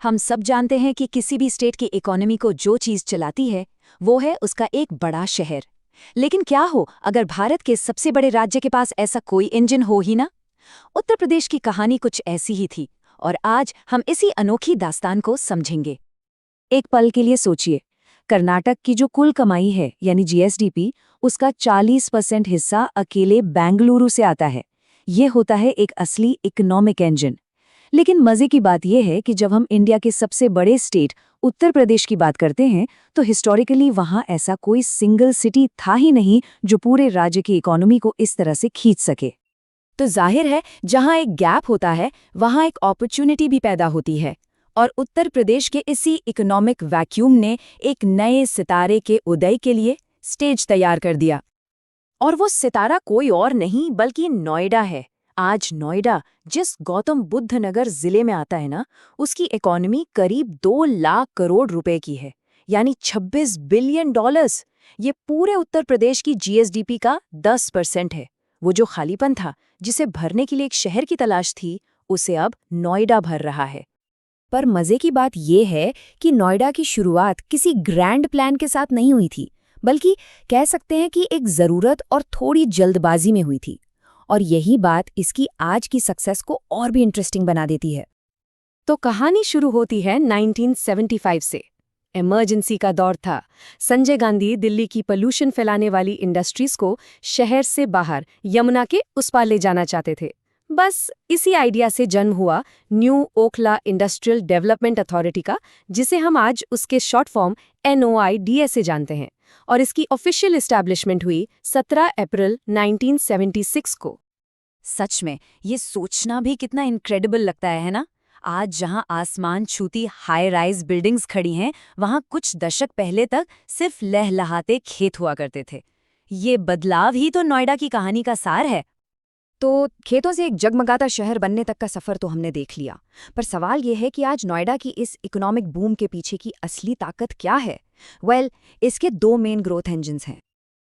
हम सब जानते हैं कि किसी भी स्टेट की इकोनॉमी को जो चीज चलाती है वो है उसका एक बड़ा शहर। लेकिन क्या हो अगर भारत के सबसे बड़े राज्य के पास ऐसा कोई इंजन हो ही ना। उत्तर प्रदेश की कहानी कुछ ऐसी ही थी और आज हम इसी अनोखी दास्तान को समझेंगे। एक पल के लिए सोचिए, कर्नाटक की जो कुल कमाई है यानी जीएसडीपी, उसका 40% हिस्सा अकेले बेंगलुरु से आता है। ये होता है एक असली इकोनॉमिक इंजन। लेकिन मजे की बात यह है कि जब हम इंडिया के सबसे बड़े स्टेट उत्तर प्रदेश की बात करते हैं तो हिस्टोरिकली वहां ऐसा कोई सिंगल सिटी था ही नहीं जो पूरे राज्य की इकोनॉमी को इस तरह से खींच सके। तो जाहिर है जहां एक गैप होता है वहां एक अपॉर्चुनिटी भी पैदा होती है, और उत्तर प्रदेश के इसी इकोनॉमिक वैक्यूम ने एक नए सितारे के उदय के लिए स्टेज तैयार कर दिया। और वो सितारा कोई और नहीं बल्कि नोएडा है। आज नोएडा जिस गौतम बुद्ध नगर जिले में आता है ना, उसकी इकोनॉमी करीब 2 लाख करोड़ रुपए की है, यानी 26 बिलियन डॉलर्स। ये पूरे उत्तर प्रदेश की जीएसडीपी का 10% है। वो जो खालीपन था जिसे भरने के लिए एक शहर की तलाश थी, उसे अब नोएडा भर रहा है। पर मजे की बात यह है कि नोएडा की शुरुआत किसी ग्रैंड प्लान के साथ नहीं हुई थी, बल्कि कह सकते हैं कि एक जरूरत और थोड़ी जल्दबाजी में हुई थी। और यही बात इसकी आज की सक्सेस को और भी इंटरेस्टिंग बना देती है। तो कहानी शुरू होती है 1975 से। इमरजेंसी का दौर था। संजय गांधी दिल्ली की पोल्यूशन फैलाने वाली इंडस्ट्रीज को शहर से बाहर यमुना के उस पार ले जाना चाहते थे। बस इसी आइडिया से जन्म हुआ new Okhla industrial development authority का, जिसे हम आज उसके शॉर्ट फॉर्म NOIDA से जानते हैं। और इसकी ऑफिशियल एस्टैब्लिशमेंट हुई 17 अप्रैल 1976 को। सच में ये सोचना भी कितना इनक्रेडिबल लगता है ना। आज जहां आसमान छूती हाई राइज बिल्डिंग्स खड़ी हैं, वहां कुछ दशक पहले तक सिर्फ लहलहाते खेत हुआ करते थे। ये बदलाव ही तो नोएडा की कहानी का सार है। तो खेतों से एक जगमगाता शहर बनने तक का सफर तो हमने देख लिया, पर सवाल यह है कि आज नोएडा की इस इकोनॉमिक बूम के पीछे की असली ताकत क्या है? इसके 2 मेन ग्रोथ इंजन्स हैं।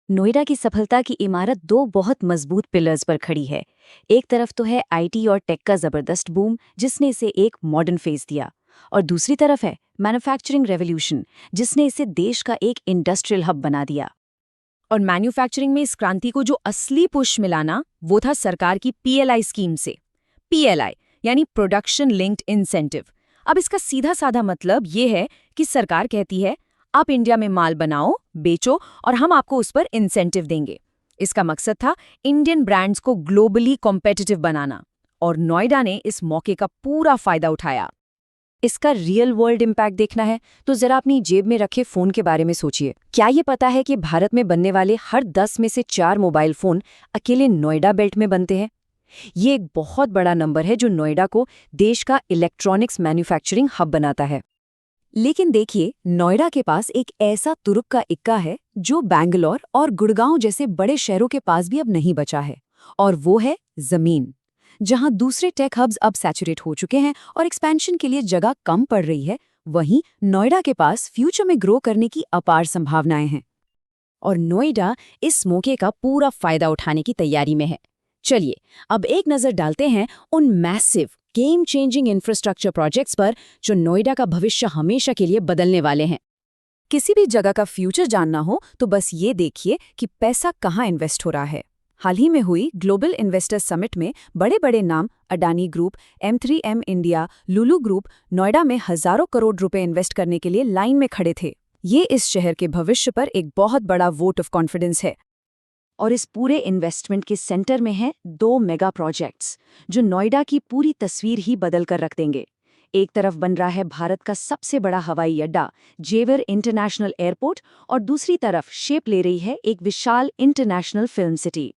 नोएडा की सफलता की इमारत 2 बहुत मजबूत पिलर्स पर खड़ी है। एक तरफ तो है आईटी और टेक का जबरदस्त बूम, जिसने इसे एक मॉडर्न फेस दिया, और दूसरी तरफ है मैन्युफैक्चरिंग रेवोल्यूशन, जिसने इसे देश का एक इंडस्ट्रियल हब बना दिया। और मैन्युफैक्चरिंग में इस क्रांति को जो असली पुश मिलाना, वो था सरकार की PLI स्कीम से। PLI यानी प्रोडक्शन लिंक्ड इंसेंटिव। अब इसका सीधा साधा मतलब ये है कि सरकार कहती है आप इंडिया में माल बनाओ, बेचो और हम आपको उस पर इंसेंटिव देंगे। इसका मकसद था इंडियन ब्रांड्स को ग्लोबली कॉम्पिटिटिव बनाना, और नोएडा ने इस मौके का पूरा फायदा उठाया। इसका रियल वर्ल्ड इम्पैक्ट देखना है तो जरा अपनी जेब में रखे फोन के बारे में सोचिए। क्या ये पता है कि भारत में बनने वाले हर 10 में से 4 मोबाइल फोन अकेले नोएडा बेल्ट में बनते हैं? ये एक बहुत बड़ा नंबर है जो नोएडा को देश का इलेक्ट्रॉनिक्स मैन्युफैक्चरिंग हब बनाता है। लेकिन देखिए, नोएडा के पास एक ऐसा तुरुप का इक्का है जो बैंगलोर और गुड़गांव जैसे बड़े शहरों के पास भी अब नहीं बचा है, और वो है जमीन। जहां दूसरे टेक हब्स अब सैचुरेट हो चुके हैं और एक्सपेंशन के लिए जगह कम पड़ रही है, वहीं नोएडा के पास फ्यूचर में ग्रो करने की अपार संभावनाएं हैं। और नोएडा इस मौके का पूरा फायदा उठाने की तैयारी में है। चलिए अब एक नजर डालते हैं उन massive game changing infrastructure projects पर जो नोएडा का भविष्य हमेशा के लिए बदलने वाले हैं। किसी भी जगह का फ्यूचर जानना हो तो बस ये देखिए कि पैसा कहाँ इन्वेस्ट हो रहा है। हाल ही में हुई ग्लोबल इन्वेस्टर्स समिट में बड़े बड़े नाम अडानी ग्रुप, M3M इंडिया, लुलु ग्रुप नोएडा में हजारों करोड़ रुपए इन्वेस्ट करने के लिए लाइन में खड़े थे। ये इस शहर के भविष्य पर एक बहुत बड़ा वोट ऑफ कॉन्फिडेंस है। और इस पूरे इन्वेस्टमेंट के सेंटर में हैं 2 मेगा प्रोजेक्ट्स जो नोएडा की पूरी तस्वीर ही बदल कर रख देंगे। एक तरफ बन रहा है भारत का सबसे बड़ा हवाई अड्डा जेवर इंटरनेशनल एयरपोर्ट, और दूसरी तरफ शेप ले रही है एक विशाल इंटरनेशनल फिल्म सिटी।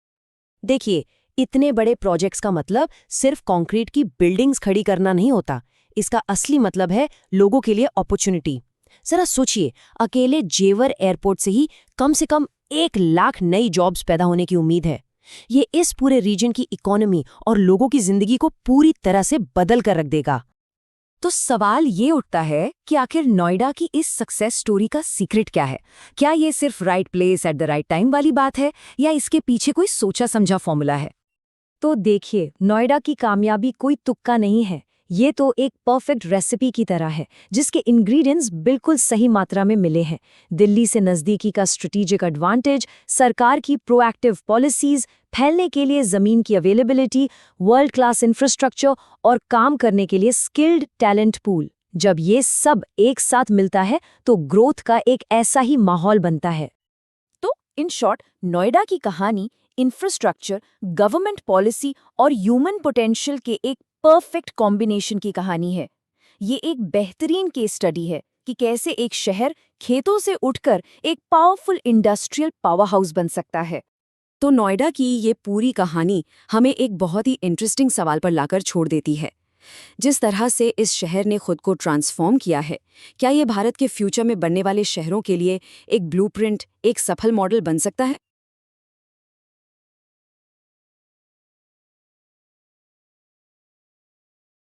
देखिए, इतने बड़े प्रोजेक्ट्स का मतलब सिर्फ कंक्रीट की बिल्डिंग्स खड़ी करना नहीं होता। इसका असली मतलब है लोगों के लिए अपॉर्चुनिटी। जरा सोचिए, अकेले जेवर एयरपोर्ट से ही कम से कम 1 लाख नई जॉब्स पैदा होने की उम्मीद है। ये इस पूरे रीजन की इकोनॉमी और लोगों की जिंदगी को पूरी तरह से बदल कर रख देगा। तो सवाल ये उठता है कि आखिर नोएडा की इस सक्सेस स्टोरी का सीक्रेट क्या है? क्या ये सिर्फ right place at the right time वाली बात है, या इसके पीछे कोई सोचा समझा फॉर्मूला है? तो देखिए, नोएडा की कामयाबी कोई तुक्का नहीं है। ये तो एक परफेक्ट रेसिपी की तरह है, जिसके इंग्रेडिएंट्स बिल्कुल सही मात्रा में मिले हैं। दिल्ली से नज़दीकी का स्ट्रेटेजिक एडवांटेज, सरकार की प्रोएक्टिव पॉलिसीज, फैलने के लिए ज़मीन की अवेलेबिलिटी, वर्ल्ड क्लास इंफ्रास्ट्रक्चर और काम करने के लिए स्किल्ड टैलेंट पूल। जब ये सब एक साथ मिलता है तो ग्रोथ का एक ऐसा ही माहौल बनता है। तो इन शॉर्ट, नोएडा की कहानी इंफ्रास्ट्रक्चर, गवर्नमेंट पॉलिसी और ह्यूमन पोटेंशियल के एक परफेक्ट कॉम्बिनेशन की कहानी है। ये एक बेहतरीन केस स्टडी है कि कैसे एक शहर खेतों से उठकर एक पावरफुल इंडस्ट्रियल पावर हाउस बन सकता है। तो नोएडा की ये पूरी कहानी हमें एक बहुत ही इंटरेस्टिंग सवाल पर लाकर छोड़ देती है। जिस तरह से इस शहर ने खुद को ट्रांसफॉर्म किया है, क्या ये भारत के फ्यूचर में बनने वाले शहरों के लिए एक ब्लूप्रिंट, एक सफल मॉडल बन सकता है?